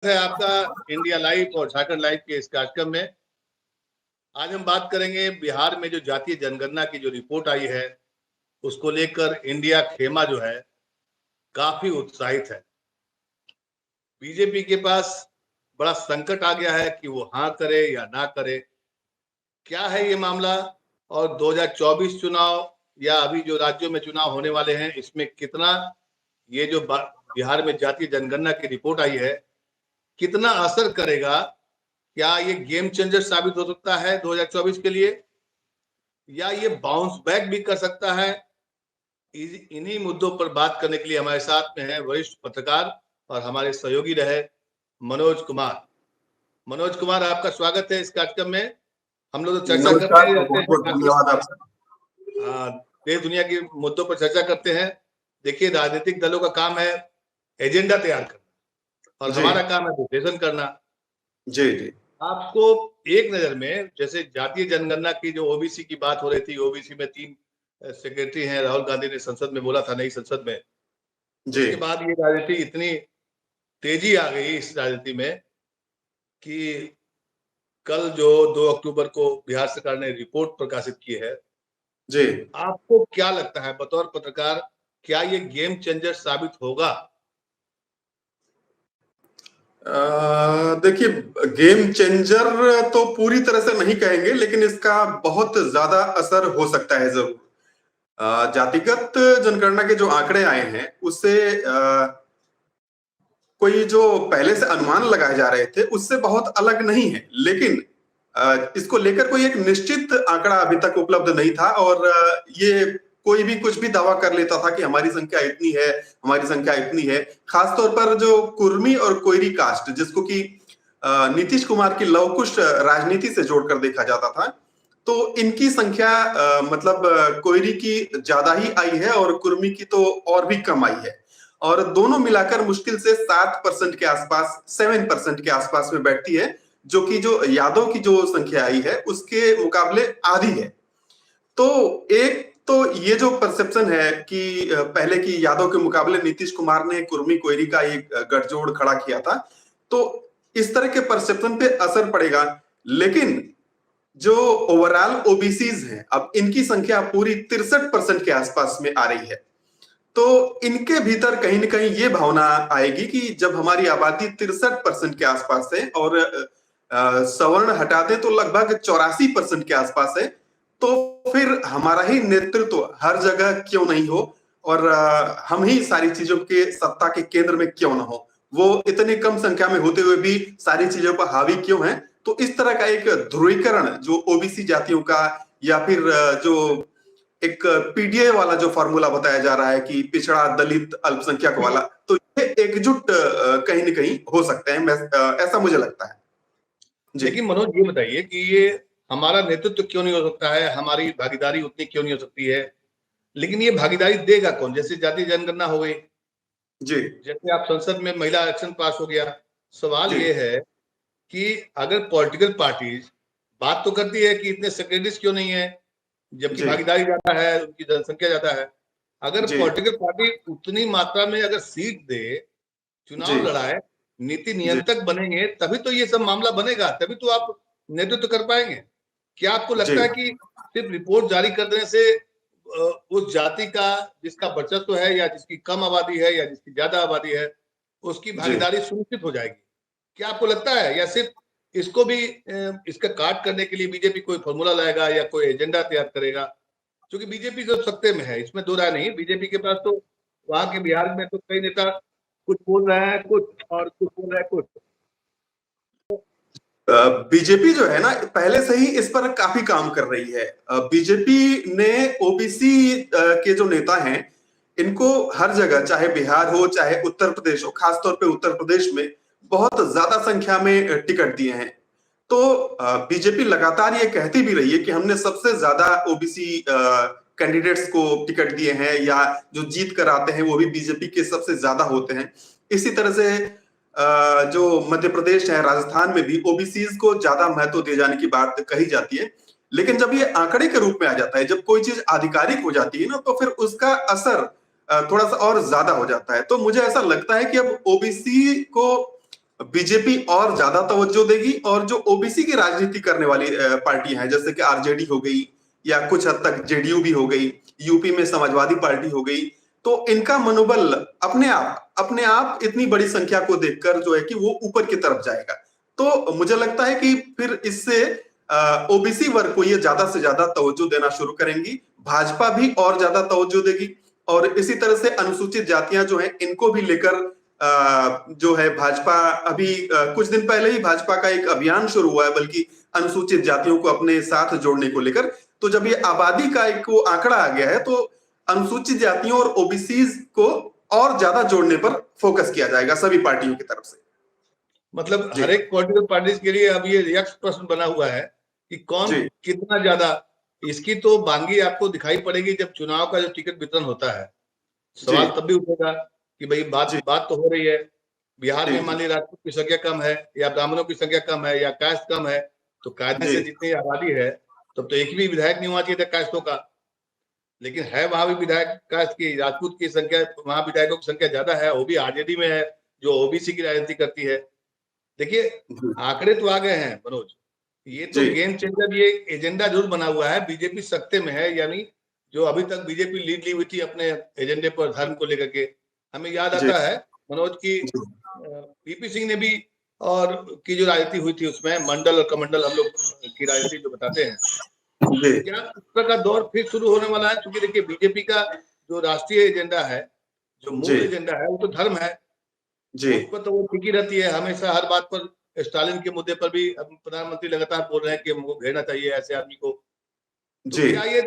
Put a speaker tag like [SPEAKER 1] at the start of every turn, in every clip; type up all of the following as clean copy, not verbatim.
[SPEAKER 1] है आपका India live और झारखंड लाइव के इस कार्यक्रम में। आज हम बात करेंगे बिहार में जो जातीय जनगणना की जो रिपोर्ट आई है उसको लेकर इंडिया खेमा जो है काफी उत्साहित है। बीजेपी के पास बड़ा संकट आ गया है कि वो हाँ करे या ना करे। क्या है ये मामला और 2024 चुनाव या अभी जो राज्यों में चुनाव होने वाले हैं इसमें कितना ये जो बिहार में जातीय जनगणना की रिपोर्ट आई है कितना असर करेगा? क्या ये गेम चेंजर साबित हो सकता है 2024 के लिए या ये बाउंस बैक भी कर सकता है? इन्हीं मुद्दों पर बात करने के लिए हमारे साथ में है वरिष्ठ पत्रकार और हमारे सहयोगी रहे मनोज कुमार। मनोज कुमार, आपका स्वागत है इस कार्यक्रम में। हम लोग तो चर्चा करते ही रहते हैं,
[SPEAKER 2] धन्यवाद आपसे।
[SPEAKER 1] देश दुनिया के मुद्दों पर चर्चा करते हैं। देखिए, राजनीतिक दलों का काम है एजेंडा तैयार करना और हमारा काम है विश्लेषण करना।
[SPEAKER 2] जी जी,
[SPEAKER 1] आपको एक नजर में जैसे जातीय जनगणना की जो ओबीसी की बात हो रही थी, ओबीसी में 3 सेक्रेटरी हैं, राहुल गांधी ने संसद में बोला था, नई संसद में।
[SPEAKER 2] जी
[SPEAKER 1] उसके बाद ये राजनीति इतनी तेजी आ गई इस राजनीति में कि कल जो 2 अक्टूबर को बिहार सरकार ने रिपोर्ट प्रकाशित की है,
[SPEAKER 2] जी,
[SPEAKER 1] आपको क्या लगता है बतौर पत्रकार, क्या ये गेम चेंजर साबित होगा?
[SPEAKER 2] देखिए, गेम चेंजर तो पूरी तरह से नहीं कहेंगे, लेकिन इसका बहुत ज्यादा असर हो सकता है जरूर। जातिगत जनगणना के जो आंकड़े आए हैं उससे कोई जो पहले से अनुमान लगाए जा रहे थे उससे बहुत अलग नहीं है, लेकिन इसको लेकर कोई एक निश्चित आंकड़ा अभी तक उपलब्ध नहीं था और ये कोई भी कुछ भी दावा कर लेता था कि हमारी संख्या इतनी है, हमारी संख्या इतनी है। खासतौर पर जो कुर्मी और कोयरी कास्ट, जिसको कि नीतीश कुमार की लवकुश राजनीति से जोड़कर देखा जाता था, तो इनकी संख्या मतलब कोयरी की ज्यादा ही आई है और कुर्मी की तो और भी कम आई है और दोनों मिलाकर मुश्किल से 7% के आसपास, 7% के आसपास में बैठती है, जो कि जो यादव की जो संख्या आई है उसके मुकाबले आधी है। तो एक तो ये जो परसेप्शन है कि पहले की यादव के मुकाबले नीतीश कुमार ने कुर्मी कोयरी का एक गठजोड़ खड़ा किया था, तो इस तरह के परसेप्शन पे असर पड़ेगा। लेकिन जो ओवरऑल ओबीसीज हैं, अब इनकी संख्या पूरी 63% के आसपास में आ रही है, तो इनके भीतर कहीं ना कहीं ये भावना आएगी कि जब हमारी आबादी 63% के आसपास है और सवर्ण हटा दें तो लगभग 84% के आसपास है, तो फिर हमारा ही नेतृत्व हर जगह क्यों नहीं हो और हम ही सारी चीजों के सत्ता के केंद्र में क्यों ना हो, वो इतनी कम संख्या में होते हुए भी सारी चीजों पर हावी क्यों है। तो इस तरह का एक ध्रुवीकरण जो ओबीसी जातियों का या फिर जो एक पीडीए वाला जो फॉर्मूला बताया जा रहा है कि पिछड़ा, दलित, अल्पसंख्यक वाला, तो ये एकजुट कहीं ना कहीं हो सकते हैं, ऐसा मुझे लगता है।
[SPEAKER 1] लेकिन मनोज, ये बताइए कि ये हमारा नेतृत्व क्यों नहीं हो सकता है, हमारी भागीदारी उतनी क्यों नहीं हो सकती है? लेकिन ये भागीदारी देगा कौन? जैसे जातीय जनगणना हो गई,
[SPEAKER 2] जी,
[SPEAKER 1] जैसे आप संसद में महिला आरक्षण पास हो गया। सवाल
[SPEAKER 2] जी,
[SPEAKER 1] ये है कि अगर पॉलिटिकल पार्टीज बात तो करती है कि इतने सेक्रेटरीज क्यों नहीं है, जबकि
[SPEAKER 2] जी,
[SPEAKER 1] भागीदारी ज्यादा है, उनकी जनसंख्या ज्यादा है। अगर
[SPEAKER 2] जी,
[SPEAKER 1] पॉलिटिकल पार्टी उतनी मात्रा में अगर सीट दे,
[SPEAKER 2] जी,
[SPEAKER 1] चुनाव लड़ाए, नीति
[SPEAKER 2] जी,
[SPEAKER 1] नियंत्रक बनेंगे, तभी तो ये सब मामला बनेगा, तभी तो आप नेतृत्व कर पाएंगे। क्या आपको
[SPEAKER 2] जी,
[SPEAKER 1] लगता है कि सिर्फ रिपोर्ट जारी कर देने से उस जाति का जिसका वर्चस्व है या जिसकी कम आबादी है या जिसकी ज्यादा आबादी है उसकी
[SPEAKER 2] जी,
[SPEAKER 1] भागीदारी सुनिश्चित हो जाएगी? क्या आपको लगता है, या सिर्फ इसको भी इसका काट करने के लिए बीजेपी कोई फॉर्मूला लाएगा या कोई एजेंडा तैयार करेगा? क्योंकि बीजेपी जब सत्ते में है, इसमें दो राय नहीं। बीजेपी के पास तो वहां के बिहार में तो कई नेता कुछ बोल रहे हैं कुछ और कुछ बोल रहे हैं कुछ।
[SPEAKER 2] बीजेपी जो है ना, पहले से ही इस पर काफी काम कर रही है। बीजेपी ने ओबीसी के जो नेता हैं, इनको हर जगह, चाहे बिहार हो चाहे उत्तर प्रदेश हो, खासतौर पे उत्तर प्रदेश में बहुत ज्यादा संख्या में टिकट दिए हैं। तो बीजेपी लगातार ये कहती भी रही है कि हमने सबसे ज्यादा ओबीसी कैंडिडेट्स को टिकट दिए हैं, या जो जीत कर आते हैं वो भी बीजेपी के सबसे ज्यादा होते हैं। इसी तरह से जो मध्य प्रदेश है, राजस्थान में भी ओबीसीज को ज्यादा महत्व दिए जाने की बात कही जाती है। लेकिन जब ये आंकड़े के रूप में आ जाता है, जब कोई चीज आधिकारिक हो जाती है ना, तो फिर उसका असर थोड़ा सा और ज्यादा हो जाता है। तो मुझे ऐसा लगता है कि अब ओबीसी को बीजेपी और ज्यादा तवज्जो देगी, और जो ओबीसी की राजनीति करने वाली पार्टियां हैं जैसे कि आरजेडी हो गई या कुछ हद तक जेडीयू भी हो गई, यूपी में समाजवादी पार्टी हो गई, तो इनका मनोबल अपने आप इतनी बड़ी संख्या को देखकर जो है कि वो ऊपर की तरफ जाएगा। तो मुझे लगता है कि फिर इससे ओबीसी वर्ग को ये ज्यादा से ज्यादा तवज्जो देना शुरू करेंगी, भाजपा भी और ज्यादा तवज्जो देगी, और इसी तरह से अनुसूचित जातियां जो हैं इनको भी लेकर जो है भाजपा अभी कुछ दिन पहले ही भाजपा का एक अभियान शुरू हुआ है, बल्कि अनुसूचित जातियों को अपने साथ जोड़ने को लेकर। तो जब ये आबादी का एक वो आंकड़ा आ गया है तो अनुसूचित जातियों और ओबीसी को और ज्यादा जोड़ने पर फोकस किया जाएगा सभी पार्टियों की तरफ से।
[SPEAKER 1] मतलब हर एक पॉलिटिकल पार्टी के लिए अब ये यक्ष प्रश्न बना हुआ है कि कौन कितना ज्यादा, इसकी तो बांगी आपको दिखाई पड़ेगी जब चुनाव का जो टिकट वितरण होता है। सवाल तब भी उठेगा कि भाई बात तो हो रही है, बिहार में मान लीजिए राजपूत की संख्या कम है या ब्राह्मणों की संख्या कम है या कास्ट कम है, तो कायदे से जितनी आबादी है तब तो एक भी विधायक नहीं होना चाहिए था कास्टों का, लेकिन है वहां भी विधायक कास्ट की, राजपूत की संख्या, वहां विधायकों की संख्या ज्यादा है, वो भी आरजेडी में है जो ओबीसी की राजनीति करती है। देखिए आंकड़े तो आ गए हैं मनोज, ये तो गेम चेंजर, ये एजेंडा जरूर बना हुआ है, बीजेपी सत्ते में है, यानी जो अभी तक बीजेपी लीड ली हुई थी अपने एजेंडे पर धर्म को लेकर के। हमें याद आता है मनोज की पीपी सिंह ने भी और की जो राजनीति हुई थी उसमें मंडल और कमंडल हम लोग की राजनीति जो बताते हैं, क्या उस तरह का दौर फिर शुरू होने वाला है? क्योंकि देखिए बीजेपी का जो राष्ट्रीय एजेंडा है, जो मूल एजेंडा है, वो तो धर्म है, उस पर तो वो टिकी रहती है हमेशा, हर बात पर। स्टालिन के मुद्दे पर भी प्रधानमंत्री लगातार बोल रहे हैं कि हमको घेरना चाहिए ऐसे आदमी को। तो क्या ये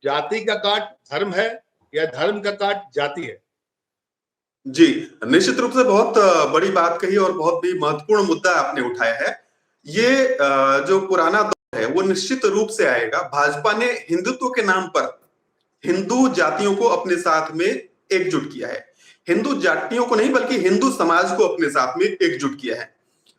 [SPEAKER 1] जाति का काट धर्म है या धर्म का काट जाति है?
[SPEAKER 2] जी, निश्चित रूप से बहुत बड़ी बात कही और बहुत भी महत्वपूर्ण मुद्दा आपने उठाया है। ये जो पुराना दौर है वो निश्चित रूप से आएगा। भाजपा ने हिंदुत्व के नाम पर हिंदू जातियों को अपने साथ में एकजुट किया है, हिंदू जातियों को नहीं बल्कि हिंदू समाज को अपने साथ में एकजुट किया है।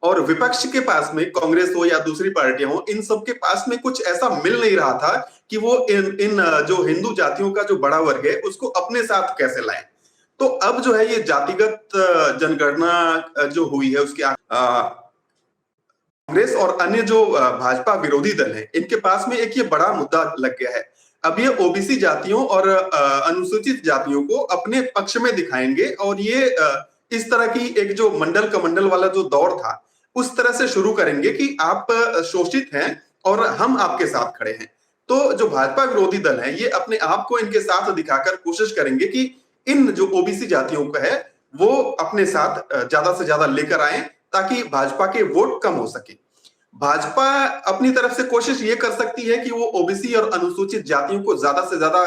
[SPEAKER 2] और विपक्ष के पास में कांग्रेस हो या दूसरी पार्टियां हो, इन सब के पास में कुछ ऐसा मिल नहीं रहा था कि वो इन जो हिंदू जातियों का जो बड़ा वर्ग है उसको अपने साथ कैसे लाएं। तो अब जो है ये जातिगत जनगणना जो हुई है उसके कांग्रेस और अन्य जो भाजपा विरोधी दल है इनके पास में एक ये बड़ा मुद्दा लग गया है। अब ये ओबीसी जातियों और अनुसूचित जातियों को अपने पक्ष में दिखाएंगे, और ये इस तरह की एक जो मंडल कमंडल वाला जो दौर था उस तरह से शुरू करेंगे कि आप शोषित हैं और हम आपके साथ खड़े हैं। तो जो भाजपा विरोधी दल है ये अपने आप को इनके साथ दिखाकर कोशिश करेंगे कि इन जो ओबीसी जातियों का है वो अपने साथ ज्यादा से ज्यादा लेकर आए ताकि भाजपा के वोट कम हो सके। भाजपा अपनी तरफ से कोशिश ये कर सकती है कि वो ओबीसी और अनुसूचित जातियों को ज्यादा से ज्यादा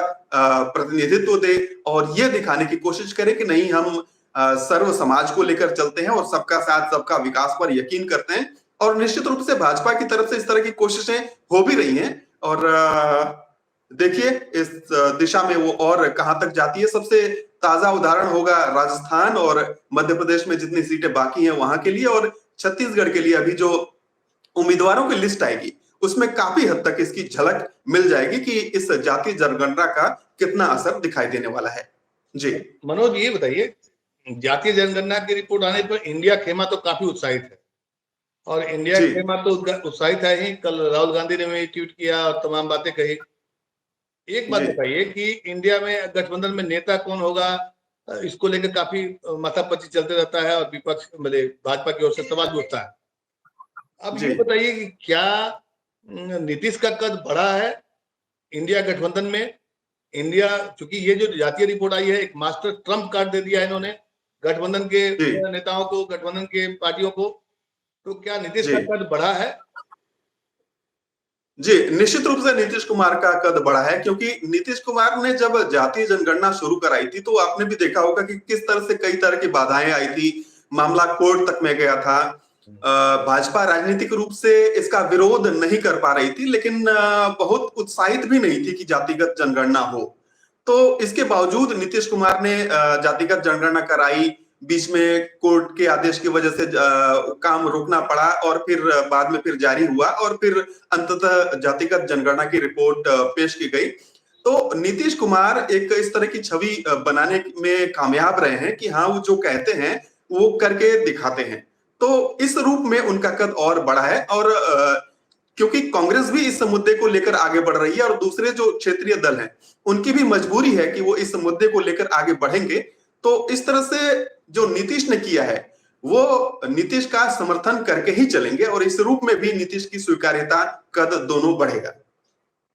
[SPEAKER 2] प्रतिनिधित्व दे और ये दिखाने की कोशिश करे कि नहीं, हम सर्व समाज को लेकर चलते हैं और सबका साथ सबका विकास पर यकीन करते हैं। और निश्चित रूप से भाजपा की तरफ से इस तरह की कोशिशें हो भी रही हैं, और देखिए इस दिशा में वो और कहां तक जाती है। सबसे ताजा उदाहरण होगा राजस्थान और मध्य प्रदेश में जितनी सीटें बाकी हैं वहां के लिए, और छत्तीसगढ़ के लिए अभी जो उम्मीदवारों की लिस्ट आएगी उसमें काफी हद तक इसकी झलक मिल जाएगी कि इस जातीय जनगणना का कितना असर दिखाई देने वाला है। जी
[SPEAKER 1] मनोज, ये बताइए, जातीय जनगणना की रिपोर्ट आने पर इंडिया खेमा तो काफी उत्साहित है, और इंडिया खेमा तो उत्साहित है ही। कल राहुल गांधी ने भी ट्वीट किया और तमाम बातें कही। एक बात बताइए कि इंडिया में गठबंधन में नेता कौन होगा, इसको लेकर काफी माथापच्ची चलते रहता है और विपक्ष भाजपा की ओर से सवाल भी उठता है। अब ये बताइए कि क्या नीतीश का कद बढ़ा है इंडिया गठबंधन में? इंडिया, चूंकि ये जो जातीय रिपोर्ट आई है एक मास्टर ट्रम्प कार्ड दे दिया है इन्होंने गठबंधन के नेताओं को, गठबंधन के पार्टियों को, तो क्या नीतीश का कद बढ़ा है?
[SPEAKER 2] जी, निश्चित रूप से नीतीश कुमार का कद बढ़ा है, क्योंकि नीतीश कुमार ने जब जातीय जनगणना शुरू कराई थी तो आपने भी देखा होगा कि किस तरह से कई तरह की बाधाएं आई थी, मामला कोर्ट तक में गया था। भाजपा राजनीतिक रूप से इसका विरोध नहीं कर पा रही थी, लेकिन बहुत उत्साहित भी नहीं थी कि जातिगत जनगणना हो। तो इसके बावजूद नीतीश कुमार ने जातिगत जनगणना कराई, बीच में कोर्ट के आदेश की वजह से काम रोकना पड़ा और फिर बाद में फिर जारी हुआ और फिर अंततः जातिगत जनगणना की रिपोर्ट पेश की गई। तो नीतीश कुमार एक इस तरह की छवि बनाने में कामयाब रहे हैं कि हाँ, वो जो कहते हैं वो करके दिखाते हैं। तो इस रूप में उनका कद और बढ़ा है। और क्योंकि कांग्रेस भी इस मुद्दे को लेकर आगे बढ़ रही है और दूसरे जो क्षेत्रीय दल हैं उनकी भी मजबूरी है कि वो इस मुद्दे को लेकर आगे बढ़ेंगे। तो इस तरह से जो नीतीश ने किया है वो नीतीश का समर्थन करके ही चलेंगे और इस रूप में भी नीतीश की स्वीकार्यता कद दोनों बढ़ेगा।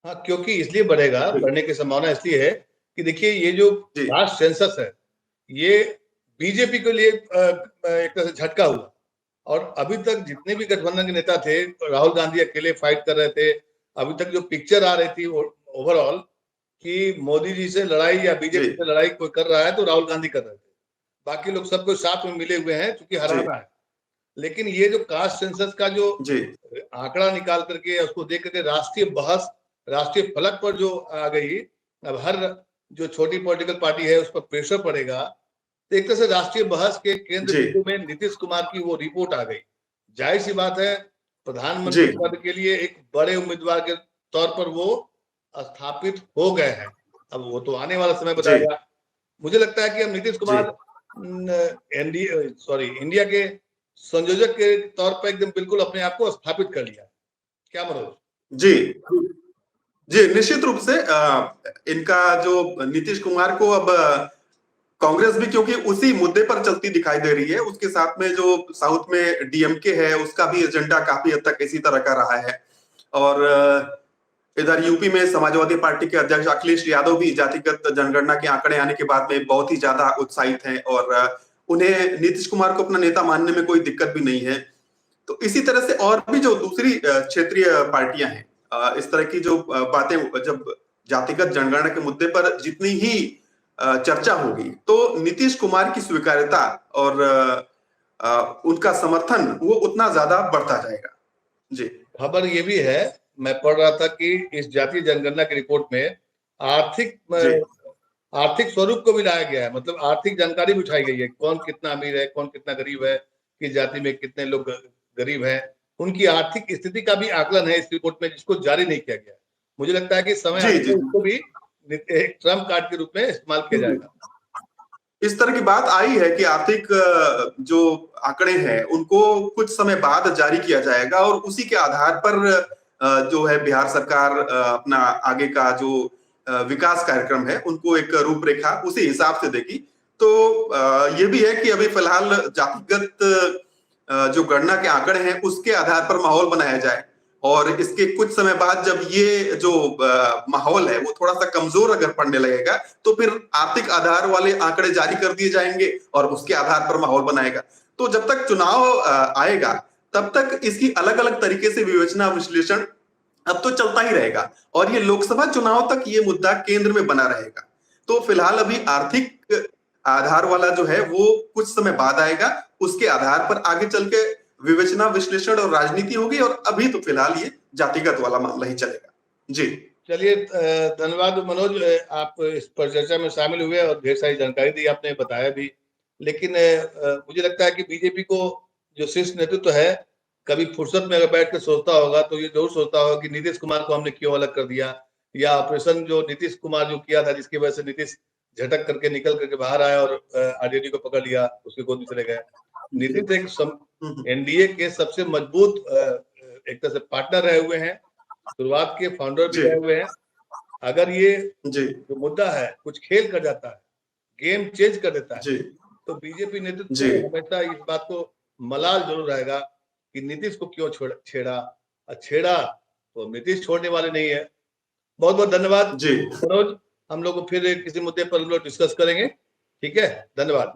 [SPEAKER 1] हाँ, क्योंकि इसलिए बढ़ेगा, बढ़ने की संभावना इसलिए है कि देखिए ये जो कास्ट सेंसस है ये बीजेपी के लिए एक तरह से झटका हुआ। और अभी तक जितने भी गठबंधन के नेता थे, राहुल गांधी अकेले फाइट कर रहे थे। अभी तक जो पिक्चर आ रही थी ओवरऑल कि मोदी जी से लड़ाई या बीजेपी से लड़ाई कोई कर रहा है तो राहुल गांधी कर रहे थे, बाकी लोग सब कोई साथ में मिले हुए हैं क्योंकि हराना है। लेकिन ये जो कास्ट सेंसस का जो आंकड़ा निकाल करके उसको देख करके राष्ट्रीय बहस, राष्ट्रीय फलक पर जो आ गई, अब हर जो छोटी पॉलिटिकल पार्टी है उस पर प्रेशर पड़ेगा। तो एक तरह से राष्ट्रीय बहस के केंद्र बिंदु में नीतीश कुमार की वो रिपोर्ट आ गई। जाहिर सी बात है प्रधानमंत्री पद के लिए एक बड़े उम्मीदवार के तौर पर वो स्थापित हो गए हैं। अब वो तो आने वाला समय बताएगा। मुझे लगता है कि अब नीतीश कुमार इंडिया के संयोजक के तौर पर एकदम बिल्कुल अपने आप को स्थापित कर लिया। क्या मनोज?
[SPEAKER 2] जी जी, निश्चित रूप से इनका जो नीतीश कुमार को अब कांग्रेस भी क्योंकि उसी मुद्दे पर चलती दिखाई दे रही है, उसके साथ में जो साउथ में डीएमके है उसका भी एजेंडा काफी हद तक इसी तरह का रहा है। और इधर यूपी में समाजवादी पार्टी के अध्यक्ष अखिलेश यादव भी जातिगत जनगणना के आंकड़े आने के बाद में बहुत ही ज्यादा उत्साहित हैं और उन्हें नीतीश कुमार को अपना नेता मानने में कोई दिक्कत भी नहीं है। तो इसी तरह से और भी जो दूसरी क्षेत्रीय पार्टियां हैं, इस तरह की जो बातें, जब जातिगत जनगणना के मुद्दे पर जितनी ही चर्चा होगी तो नीतीश कुमार की स्वीकार्यता और उनका समर्थन वो उतना ज्यादा बढ़ता जाएगा। जी,
[SPEAKER 1] खबर ये भी है, मैं पढ़ रहा था कि इस जातीय जनगणना की रिपोर्ट में आर्थिक स्वरूप को भी लाया गया है। मतलब आर्थिक जानकारी भी उठाई गई है, कौन कितना अमीर है, कौन कितना गरीब है, किस जाति में कितने लोग गरीब हैं, उनकी आर्थिक स्थिति का भी आकलन है इस रिपोर्ट में, जिसको जारी नहीं किया गया। मुझे लगता है कि समय आने पर उसको भी एक ट्रम्प कार्ड के रूप में इस्तेमाल किया जाएगा।
[SPEAKER 2] इस तरह की बात आई है कि आर्थिक जो आंकड़े हैं उनको कुछ समय बाद जारी किया जाएगा और उसी के आधार पर जो है बिहार सरकार अपना आगे का जो विकास कार्यक्रम है उनको एक रूपरेखा उसी हिसाब से देगी। तो ये भी है कि अभी फिलहाल जातिगत जो गणना के आंकड़े हैं उसके आधार पर माहौल बनाया जाए और इसके कुछ समय बाद जब ये जो माहौल है वो थोड़ा सा कमजोर अगर पड़ने लगेगा तो फिर आर्थिक आधार वाले आंकड़े जारी कर दिए जाएंगे और उसके आधार पर माहौल बनाएगा। तो जब तक चुनाव आएगा तब तक इसकी अलग अलग तरीके से विवेचना विश्लेषण अब तो चलता ही रहेगा और ये लोकसभा चुनाव तक ये मुद्दा केंद्र में बना रहेगा। तो फिलहाल अभी आर्थिक आधार वाला जो है वो कुछ समय बाद आएगा, उसके आधार पर आगे चल के विवेचना विश्लेषण और राजनीति होगी और अभी तो फिलहाल ये जातिगत वाला मामला ही चलेगा। जी
[SPEAKER 1] चलिए, धन्यवाद मनोज, आप इस पर चर्चा में शामिल हुए और ढेर सारी जानकारी दी आपने, बताया भी। लेकिन मुझे लगता है कि बीजेपी को जो शीर्ष नेतृत्व है कभी फुर्सत में अगर बैठ कर सोचता होगा तो ये जरूर सोचता होगा कि नीतीश कुमार को हमने क्यों अलग कर दिया, या ऑपरेशन जो नीतीश कुमार जो किया था जिसकी वजह से नीतीश झटक करके निकल करके बाहर आया और आरजेडी को पकड़ लिया, उसके गोद में चले गए। नीतीश एक एनडीए के सबसे मजबूत एक तरह से पार्टनर रहे हुए हैं, शुरुआत के फाउंडर भी रहे हुए हैं। अगर ये जो मुद्दा है कुछ खेल कर जाता है, गेम चेंज कर देता है, तो बीजेपी नेतृत्व हमेशा इस बात को मलाल जरूर रहेगा कि नीतीश को क्यों छेड़ा तो नीतीश छोड़ने वाले नहीं है। बहुत बहुत धन्यवाद मनोज, हम लोग फिर किसी मुद्दे पर हम लोग डिस्कस करेंगे। ठीक है, धन्यवाद।